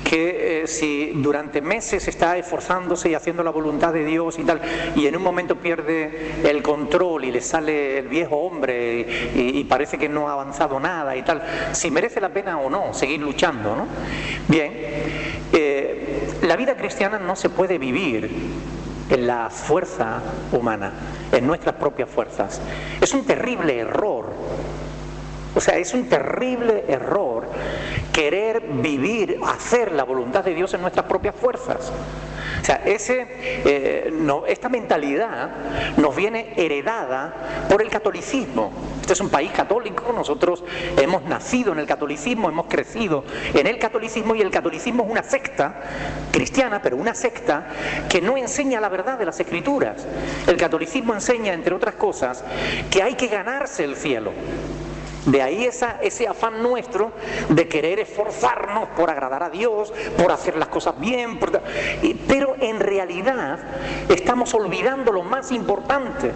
Speaker 1: que si durante meses está esforzándose y haciendo la voluntad de Dios y tal, y en un momento pierde el control y le sale el viejo hombre y parece que no ha avanzado nada y tal, si merece la pena o no seguir luchando, ¿no? Bien, la vida cristiana no se puede vivir en la fuerza humana, en nuestras propias fuerzas. Es un terrible error. O sea, es un terrible error querer vivir, hacer la voluntad de Dios en nuestras propias fuerzas. O sea, esta mentalidad nos viene heredada por el catolicismo. Este es un país católico, nosotros hemos nacido en el catolicismo, hemos crecido en el catolicismo, y el catolicismo es una secta cristiana, pero una secta que no enseña la verdad de las Escrituras. El catolicismo enseña, entre otras cosas, que hay que ganarse el cielo. De ahí ese afán nuestro de querer esforzarnos por agradar a Dios, por hacer las cosas bien, pero en realidad estamos olvidando lo más importante.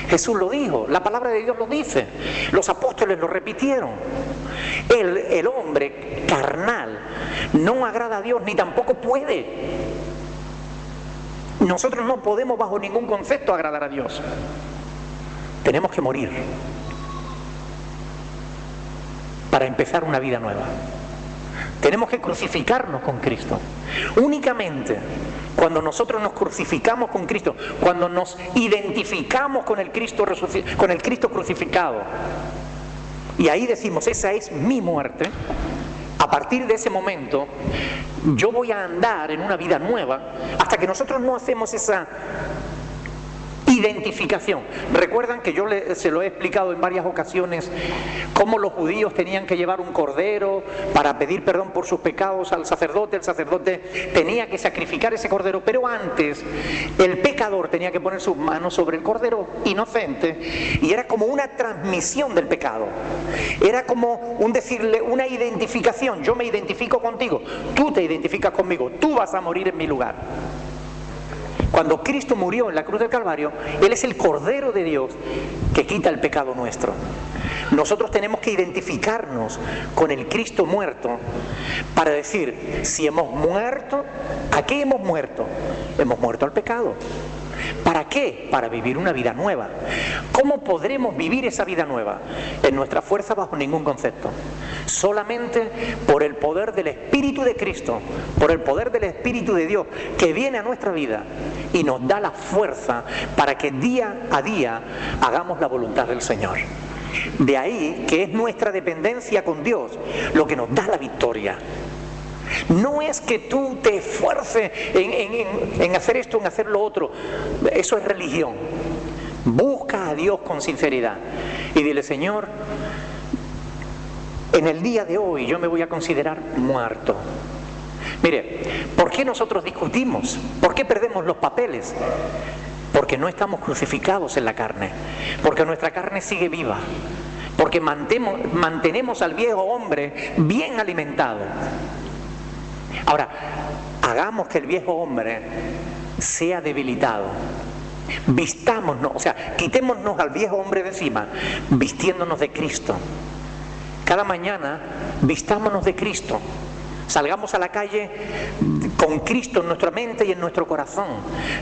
Speaker 1: Jesús lo dijo, la palabra de Dios lo dice, los apóstoles lo repitieron. El hombre carnal no agrada a Dios ni tampoco puede. Nosotros no podemos bajo ningún concepto agradar a Dios. Tenemos que morir para empezar una vida nueva. Tenemos que crucificarnos con Cristo. Únicamente cuando nosotros nos crucificamos con Cristo, cuando nos identificamos con el Cristo crucificado, y ahí decimos, esa es mi muerte, a partir de ese momento yo voy a andar en una vida nueva, hasta que nosotros no hacemos esa identificación. Recuerdan que yo se lo he explicado en varias ocasiones cómo los judíos tenían que llevar un cordero para pedir perdón por sus pecados al sacerdote. El sacerdote tenía que sacrificar ese cordero, pero antes el pecador tenía que poner sus manos sobre el cordero inocente, y era como una transmisión del pecado, era como un decirle, una identificación. Yo me identifico contigo, tú te identificas conmigo, tú vas a morir en mi lugar. Cuando Cristo murió en la cruz del Calvario, Él es el Cordero de Dios que quita el pecado nuestro. Nosotros tenemos que identificarnos con el Cristo muerto para decir, si hemos muerto, ¿a qué hemos muerto? Hemos muerto al pecado. ¿Para qué? Para vivir una vida nueva. ¿Cómo podremos vivir esa vida nueva? En nuestra fuerza, bajo ningún concepto. Solamente por el poder del Espíritu de Cristo, por el poder del Espíritu de Dios que viene a nuestra vida y nos da la fuerza para que día a día hagamos la voluntad del Señor. De ahí que es nuestra dependencia con Dios lo que nos da la victoria. No es que tú te esfuerces en hacer esto, en hacer lo otro. Eso es religión. Busca a Dios con sinceridad y dile, Señor, en el día de hoy yo me voy a considerar muerto. Mire, ¿por qué nosotros discutimos? ¿Por qué perdemos los papeles? Porque no estamos crucificados en la carne, porque nuestra carne sigue viva, porque mantenemos al viejo hombre bien alimentado. Ahora, hagamos que el viejo hombre sea debilitado. Vistámonos, o sea, quitémonos al viejo hombre de encima, vistiéndonos de Cristo. cada mañana vistámonos de Cristo. Salgamos a la calle con Cristo en nuestra mente y en nuestro corazón.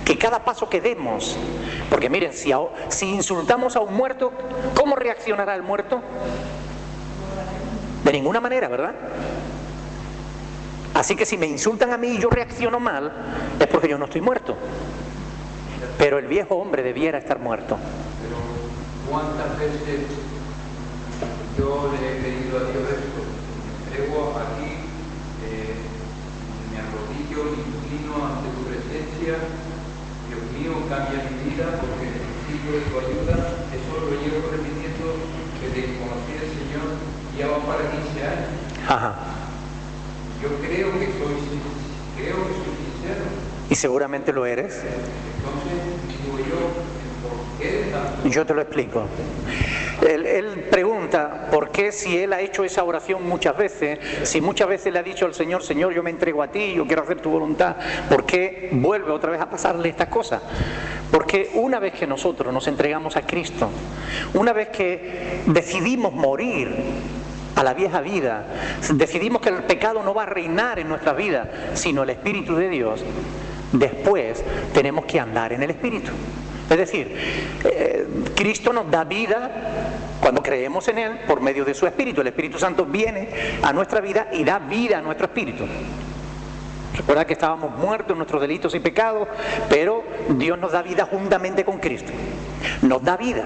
Speaker 1: Que cada paso que demos, porque miren, si insultamos a un muerto, ¿cómo reaccionará el muerto? De ninguna manera, ¿verdad? Así que si me insultan a mí y yo reacciono mal, es porque yo no estoy muerto. Pero el viejo hombre debiera estar muerto.
Speaker 3: Pero ¿cuántas veces yo le he pedido a Dios esto? Me entrego aquí, me arrodillo, me inclino ante tu presencia. Dios mío, cambia mi vida porque necesito de tu ayuda. Eso lo llevo repitiendo desde que conocí al Señor, ya va para 15 años.
Speaker 1: Ajá.
Speaker 3: Yo creo que soy sincero.
Speaker 1: Y seguramente lo eres.
Speaker 3: Entonces, digo yo, ¿por qué tanto?
Speaker 1: Yo te lo explico. Él pregunta por qué, si él ha hecho esa oración muchas veces, si muchas veces le ha dicho al Señor, Señor, yo me entrego a ti, yo quiero hacer tu voluntad, ¿por qué vuelve otra vez a pasarle estas cosas? Porque una vez que nosotros nos entregamos a Cristo, una vez que decidimos morir a la vieja vida, decidimos que el pecado no va a reinar en nuestra vida, sino el Espíritu de Dios, después tenemos que andar en el Espíritu. Es decir, Cristo nos da vida cuando creemos en Él por medio de su Espíritu. El Espíritu Santo viene a nuestra vida y da vida a nuestro espíritu. Recuerda que estábamos muertos en nuestros delitos y pecados, pero Dios nos da vida juntamente con Cristo. Nos da vida.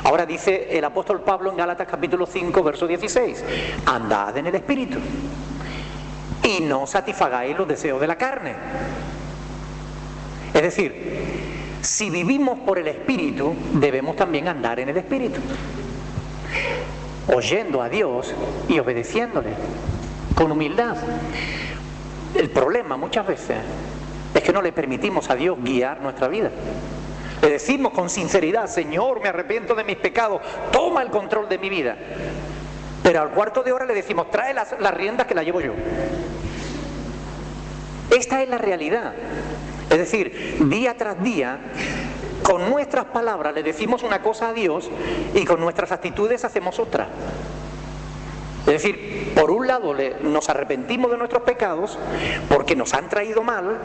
Speaker 1: Ahora dice el apóstol Pablo en Gálatas capítulo 5, verso 16, andad en el Espíritu y no satisfagáis los deseos de la carne. Es decir, si vivimos por el Espíritu, debemos también andar en el Espíritu, oyendo a Dios y obedeciéndole con humildad. El problema muchas veces es que no le permitimos a Dios guiar nuestra vida. Le decimos con sinceridad, Señor, me arrepiento de mis pecados, toma el control de mi vida. Pero al cuarto de hora le decimos, trae las riendas que las llevo yo. Esta es la realidad. Es decir, día tras día, con nuestras palabras le decimos una cosa a Dios y con nuestras actitudes hacemos otra. Es decir, por un lado nos arrepentimos de nuestros pecados porque nos han traído mal,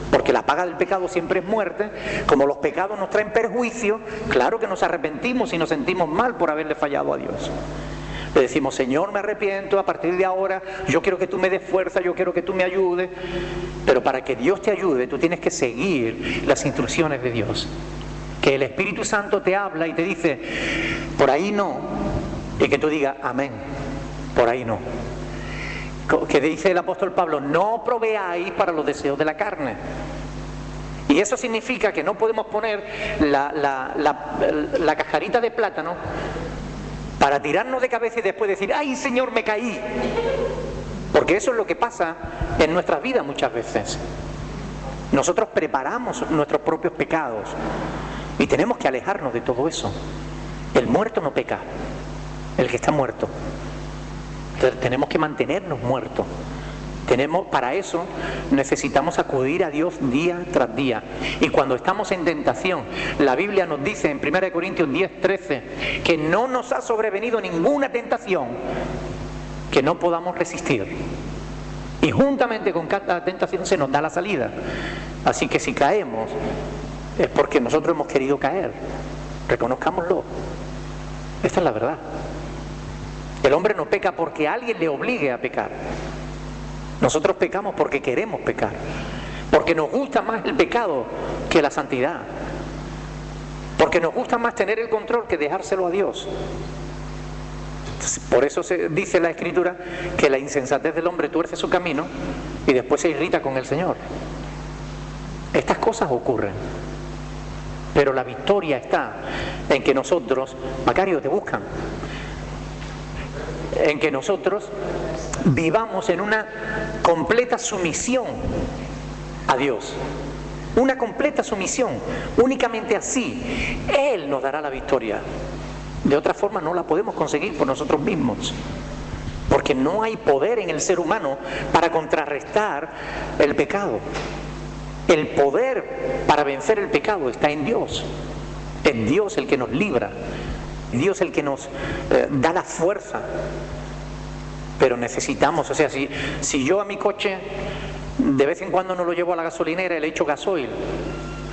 Speaker 1: porque la paga del pecado siempre es muerte. Como los pecados nos traen perjuicio, claro que nos arrepentimos y nos sentimos mal por haberle fallado a Dios. Le decimos, Señor, me arrepiento, a partir de ahora yo quiero que tú me des fuerza, yo quiero que tú me ayudes. Pero para que Dios te ayude, tú tienes que seguir las instrucciones de Dios. Que el Espíritu Santo te habla y te dice, por ahí no, y que tú digas, amén, por ahí no. Que dice el apóstol Pablo, no proveáis para los deseos de la carne. Y eso significa que no podemos poner la cajarita de plátano para tirarnos de cabeza y después decir, ¡ay, Señor, me caí! Porque eso es lo que pasa en nuestras vidas muchas veces. Nosotros preparamos nuestros propios pecados y tenemos que alejarnos de todo eso. El muerto no peca, el que está muerto. Entonces, tenemos que mantenernos muertos. Para eso necesitamos acudir a Dios día tras día. Y cuando estamos en tentación, la Biblia nos dice en 1 Corintios 10:13 que no nos ha sobrevenido ninguna tentación que no podamos resistir. Y juntamente con cada tentación se nos da la salida. Así que si caemos, es porque nosotros hemos querido caer. Reconozcámoslo. Esta es la verdad. El hombre no peca porque alguien le obligue a pecar. Nosotros pecamos porque queremos pecar, porque nos gusta más el pecado que la santidad, porque nos gusta más tener el control que dejárselo a Dios. Por eso se dice en la Escritura que la insensatez del hombre tuerce su camino y después se irrita con el Señor. Estas cosas ocurren, pero la victoria está en que nosotros, Macario, te buscan, en que nosotros vivamos en una completa sumisión a Dios. Una completa sumisión. Únicamente así Él nos dará la victoria. De otra forma no la podemos conseguir por nosotros mismos. Porque no hay poder en el ser humano para contrarrestar el pecado. El poder para vencer el pecado está en Dios. Es Dios el que nos libra. Dios el que nos da la fuerza. pero necesitamos, o sea, si yo a mi coche de vez en cuando no lo llevo a la gasolinera y le echo gasoil,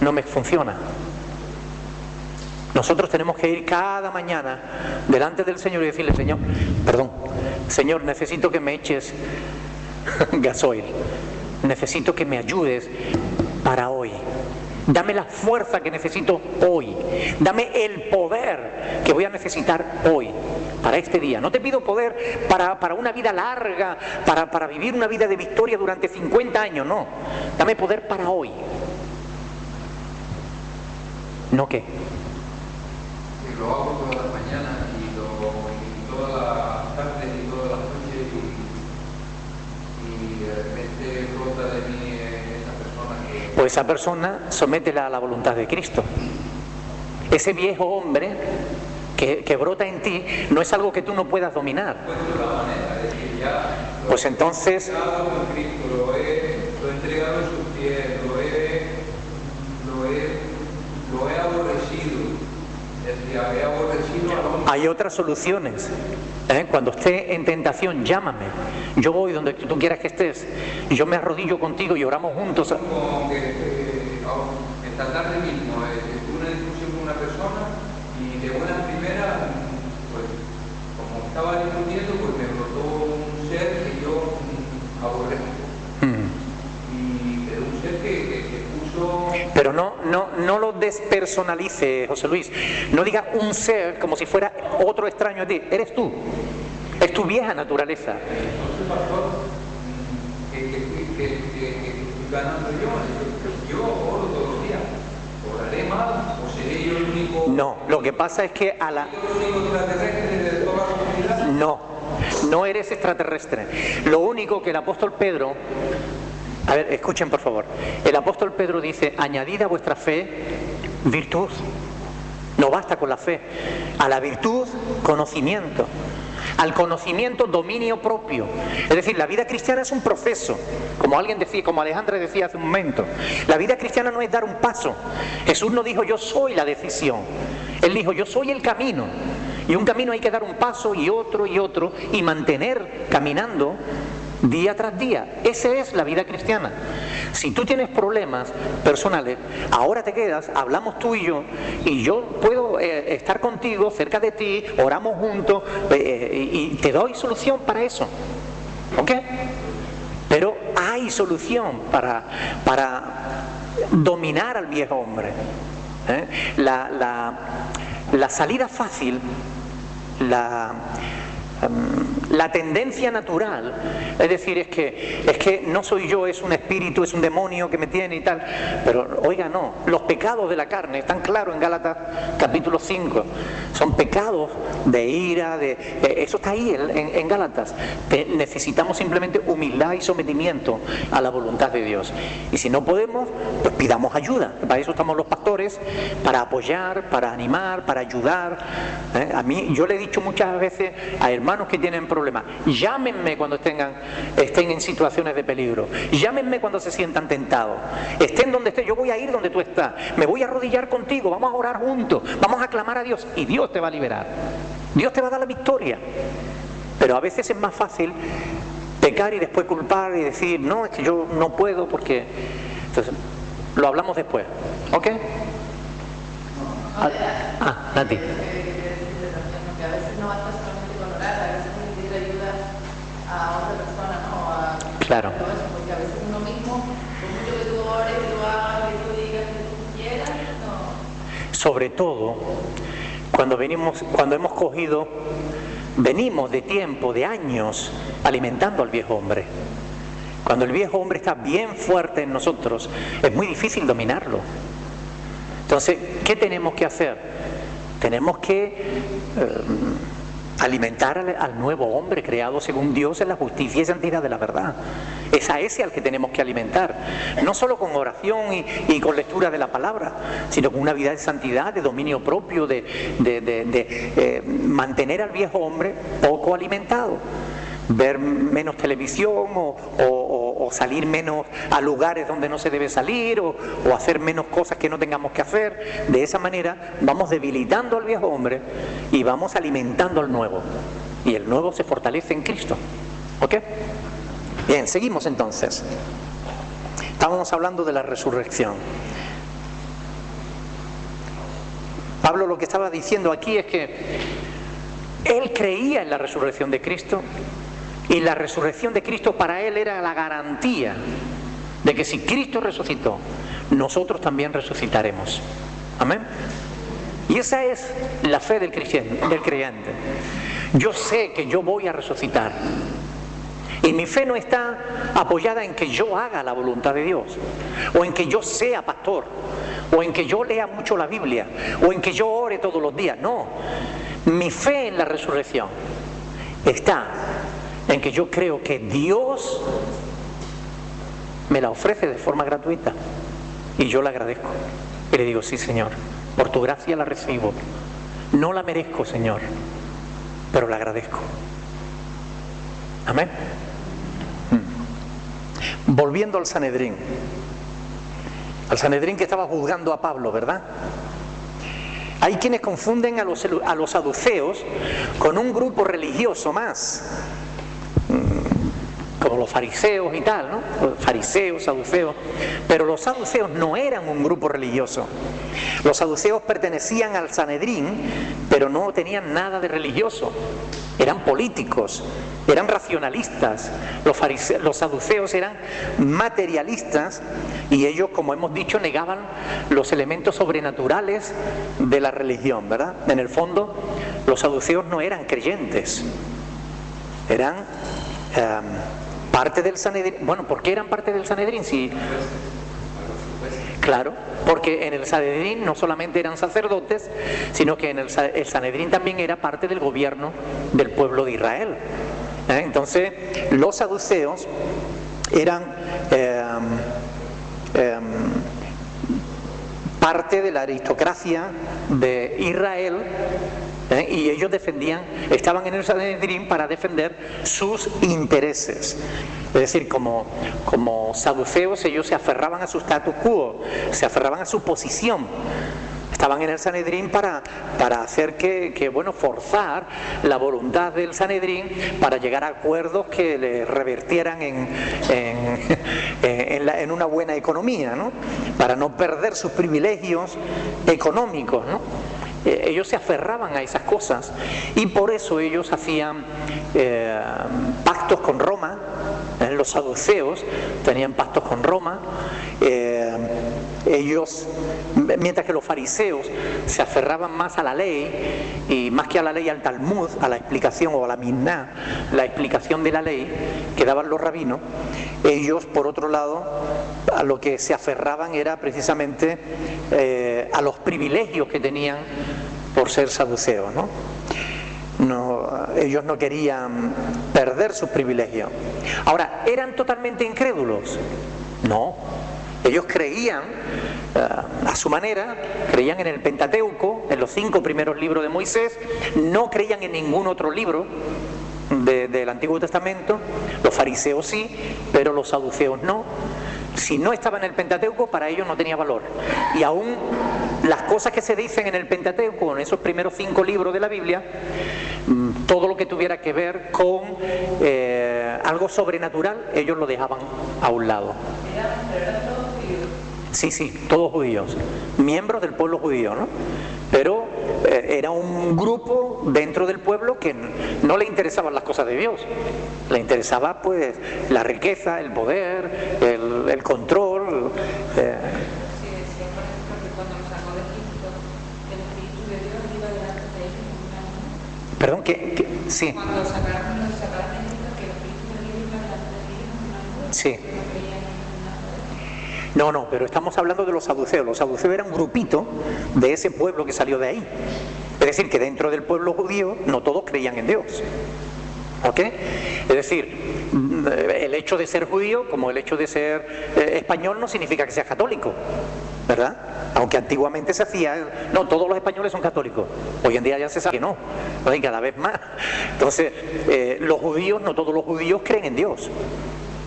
Speaker 1: no me funciona. Nosotros tenemos que ir cada mañana delante del Señor y decirle, Señor, necesito que me eches gasoil, necesito que me ayudes para hoy. Dame la fuerza que necesito hoy. Dame el poder que voy a necesitar hoy, para este día. No te pido poder para una vida larga, para vivir una vida de victoria durante 50 años, no. Dame poder para hoy. ¿No qué?
Speaker 3: Y lo hago todas las mañanas y todas las tardes y todas las noches y de repente brota de mí esa persona que...
Speaker 1: Pues esa persona, sométela a la voluntad de Cristo. Ese viejo hombre que brota en ti no es algo que tú no puedas dominar. Pues entonces...
Speaker 3: Lo he entregado en sus pies, lo he aborrecido. He aborrecido al hombre.
Speaker 1: Hay otras soluciones. Cuando esté en tentación, llámame. Yo voy donde tú quieras que estés. Yo me arrodillo contigo y oramos juntos.
Speaker 3: Como que esta tarde mismo tuve una discusión con una persona y de buena primera, pues como estaba discutiendo, pues me brotó un ser que yo aborrezco. Pero un ser que puso...
Speaker 1: Pero no lo despersonalice, José Luis. No diga un ser como si fuera otro extraño a ti. Eres tú. Es tu vieja naturaleza.
Speaker 3: Entonces, pastor, que estoy ganando yo oro todos los días. ¿Oraré mal o seré yo el único?
Speaker 1: No, lo que pasa es que a la...
Speaker 3: ¿El único extraterrestre de toda la comunidad?
Speaker 1: No eres extraterrestre. Lo único que el apóstol Pedro... A ver, escuchen por favor. El apóstol Pedro dice, añadid a vuestra fe virtud. No basta con la fe. A la virtud, conocimiento. Al conocimiento, dominio propio. Es decir, la vida cristiana es un proceso. Como alguien decía, como Alejandra decía hace un momento. La vida cristiana no es dar un paso. Jesús no dijo, yo soy la decisión. Él dijo, yo soy el camino. Y un camino hay que dar un paso y otro y mantener caminando día tras día. Esa es la vida cristiana. Si tú tienes problemas personales, ahora te quedas, hablamos tú y yo puedo estar contigo, cerca de ti, oramos juntos y te doy solución para eso. ¿Ok? Pero hay solución para dominar al viejo hombre. La salida fácil, la tendencia natural, es decir, es que no soy yo, es un espíritu, es un demonio que me tiene y tal. Pero oiga, no, los pecados de la carne están claros en Gálatas capítulo 5, son pecados de ira, eso está ahí en Gálatas. Necesitamos simplemente humildad y sometimiento a la voluntad de Dios. Y si no podemos, pues pidamos ayuda. Para eso estamos los pastores, para apoyar, para animar, para ayudar. A mí, yo le he dicho muchas veces a hermanos que tienen problemas, llámenme cuando estén en situaciones de peligro, llámenme cuando se sientan tentados, estén donde estén, yo voy a ir donde tú estás, me voy a arrodillar contigo, vamos a orar juntos, vamos a clamar a Dios y Dios te va a liberar, Dios te va a dar la victoria. Pero a veces es más fácil pecar y después culpar y decir, no, es que yo no puedo porque... Entonces, lo hablamos después, ¿ok? Nati.
Speaker 2: Que a veces no basta solamente con orar, a veces pedir ayuda a otra persona, ¿no?
Speaker 1: Claro.
Speaker 2: Porque a veces uno mismo, por mucho que tú ores, que tú hagas, que tú digas, que tú quieras, no.
Speaker 1: Sobre todo, cuando venimos de tiempo, de años, alimentando al viejo hombre. Cuando el viejo hombre está bien fuerte en nosotros, es muy difícil dominarlo. Entonces, ¿qué tenemos que hacer? Tenemos que alimentar al nuevo hombre creado según Dios en la justicia y santidad de la verdad. Es a ese al que tenemos que alimentar, no solo con oración y con lectura de la palabra, sino con una vida de santidad, de dominio propio, de mantener al viejo hombre poco alimentado. Ver menos televisión o salir menos a lugares donde no se debe salir o hacer menos cosas que no tengamos que hacer. De esa manera vamos debilitando al viejo hombre y vamos alimentando al nuevo. Y el nuevo se fortalece en Cristo. ¿Ok? Bien, seguimos entonces. Estábamos hablando de la resurrección. Pablo lo que estaba diciendo aquí es que él creía en la resurrección de Cristo, y la resurrección de Cristo para él era la garantía de que si Cristo resucitó, nosotros también resucitaremos. Amén. Y esa es la fe del creyente. Yo sé que yo voy a resucitar. Y mi fe no está apoyada en que yo haga la voluntad de Dios, o en que yo sea pastor, o en que yo lea mucho la Biblia, o en que yo ore todos los días. No, mi fe en la resurrección está en que yo creo que Dios me la ofrece de forma gratuita, y yo la agradezco. Y le digo, sí, Señor, por tu gracia la recibo. No la merezco, Señor, pero la agradezco. Amén. Volviendo al Sanedrín que estaba juzgando a Pablo, ¿verdad? Hay quienes confunden a los saduceos con un grupo religioso más, como los fariseos y tal, ¿no? Los fariseos, saduceos. Pero los saduceos no eran un grupo religioso. Los saduceos pertenecían al Sanedrín, pero no tenían nada de religioso. Eran políticos, eran racionalistas. Los saduceos eran materialistas, y ellos, como hemos dicho, negaban los elementos sobrenaturales de la religión, ¿verdad? En el fondo, los saduceos no eran creyentes, eran parte del Sanedrín. Bueno, ¿por qué eran parte del Sanedrín? Sí. Claro, porque en el Sanedrín no solamente eran sacerdotes, sino que en el Sanedrín también era parte del gobierno del pueblo de Israel. Entonces, los saduceos eran parte de la aristocracia de Israel, y ellos estaban en el Sanedrín para defender sus intereses. Es decir, como saduceos, ellos se aferraban a su status quo, se aferraban a su posición. Estaban en el Sanedrín para hacer forzar la voluntad del Sanedrín para llegar a acuerdos que le revertieran en una buena economía, ¿no? Para no perder sus privilegios económicos, ¿no? Ellos se aferraban a esas cosas, y por eso ellos hacían pactos con Roma. Los saduceos tenían pactos con Roma. Mientras que los fariseos se aferraban más a la ley, y más que a la ley, al Talmud, a la explicación, o a la Misná, la explicación de la ley que daban los rabinos. Ellos, por otro lado, a lo que se aferraban era precisamente a los privilegios que tenían por ser saduceos, ¿no? Ellos no querían perder sus privilegios. Ahora, ¿eran totalmente incrédulos? No. Ellos creían a su manera, creían en el Pentateuco, en los 5 primeros libros de Moisés, no creían en ningún otro libro del Antiguo Testamento. Los fariseos sí, pero los saduceos no. Si no estaba en el Pentateuco, para ellos no tenía valor. Y aún las cosas que se dicen en el Pentateuco, en esos primeros 5 libros de la Biblia, todo lo que tuviera que ver con algo sobrenatural, ellos lo dejaban a un lado. Sí, todos judíos, miembros del pueblo judío, ¿no? Pero era un grupo dentro del pueblo que no le interesaban las cosas de Dios. Le interesaba, pues, la riqueza, el poder, el control. Perdón, sí.
Speaker 2: Cuando sacaron de Egipto, que el Espíritu de Dios iba delante de ellos en una nube.
Speaker 1: Sí. No, pero estamos hablando de los saduceos. Los saduceos eran un grupito de ese pueblo que salió de ahí. Es decir, que dentro del pueblo judío no todos creían en Dios. ¿Ok? Es decir, el hecho de ser judío, como el hecho de ser español, no significa que seas católico, ¿verdad? Aunque antiguamente se hacía, no, todos los españoles son católicos. Hoy en día ya se sabe que no, y cada vez más. Entonces, los judíos, no todos los judíos creen en Dios.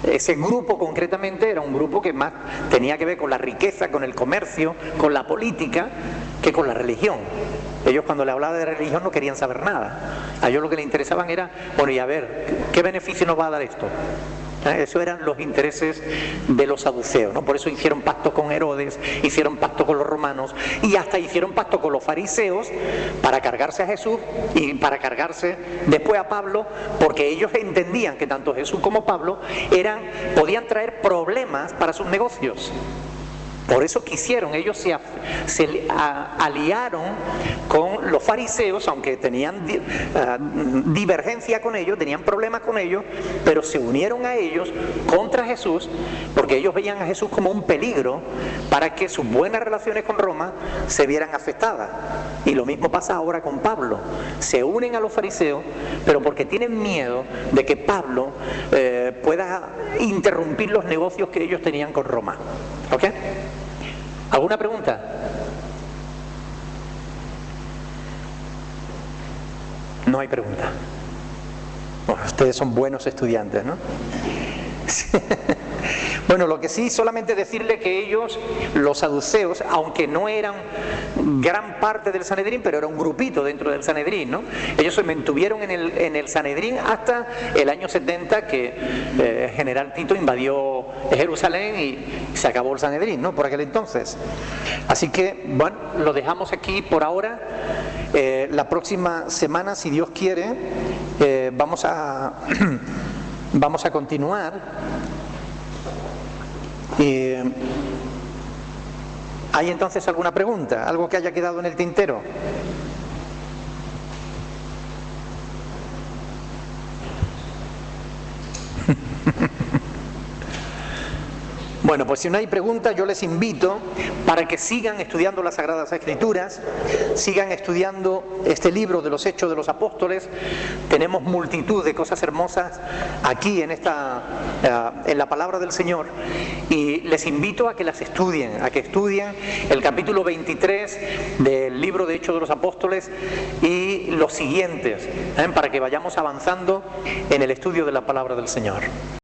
Speaker 1: Ese grupo concretamente era un grupo que más tenía que ver con la riqueza, con el comercio, con la política, que con la religión. Ellos cuando le hablaba de religión no querían saber nada. A ellos lo que les interesaban era, bueno, y a ver, ¿qué beneficio nos va a dar esto? Eso eran los intereses de los saduceos, ¿no? Por eso hicieron pacto con Herodes, hicieron pacto con los romanos y hasta hicieron pacto con los fariseos para cargarse a Jesús y para cargarse después a Pablo, porque ellos entendían que tanto Jesús como Pablo podían traer problemas para sus negocios. Por eso quisieron, ellos se aliaron con los fariseos, aunque tenían divergencia con ellos, tenían problemas con ellos, pero se unieron a ellos contra Jesús, porque ellos veían a Jesús como un peligro para que sus buenas relaciones con Roma se vieran afectadas. Y lo mismo pasa ahora con Pablo. Se unen a los fariseos, pero porque tienen miedo de que Pablo pueda interrumpir los negocios que ellos tenían con Roma. ¿Ok? ¿Alguna pregunta? No hay pregunta. Bueno, ustedes son buenos estudiantes, ¿no? Bueno, lo que sí, solamente decirle que ellos, los saduceos, aunque no eran gran parte del Sanedrín, pero era un grupito dentro del Sanedrín, ¿no? Ellos se mantuvieron en el Sanedrín hasta el año 70, que General Tito invadió Jerusalén y se acabó el Sanedrín, ¿no? Por aquel entonces. Así que, bueno, lo dejamos aquí por ahora. La próxima semana, si Dios quiere, vamos a continuar. ¿Hay entonces alguna pregunta? ¿Algo que haya quedado en el tintero? Bueno, pues si no hay preguntas, yo les invito para que sigan estudiando las Sagradas Escrituras, sigan estudiando este libro de los Hechos de los Apóstoles. Tenemos multitud de cosas hermosas aquí en la palabra del Señor, y les invito a que las estudien, a que estudien el capítulo 23 del libro de Hechos de los Apóstoles y los siguientes, para que vayamos avanzando en el estudio de la palabra del Señor.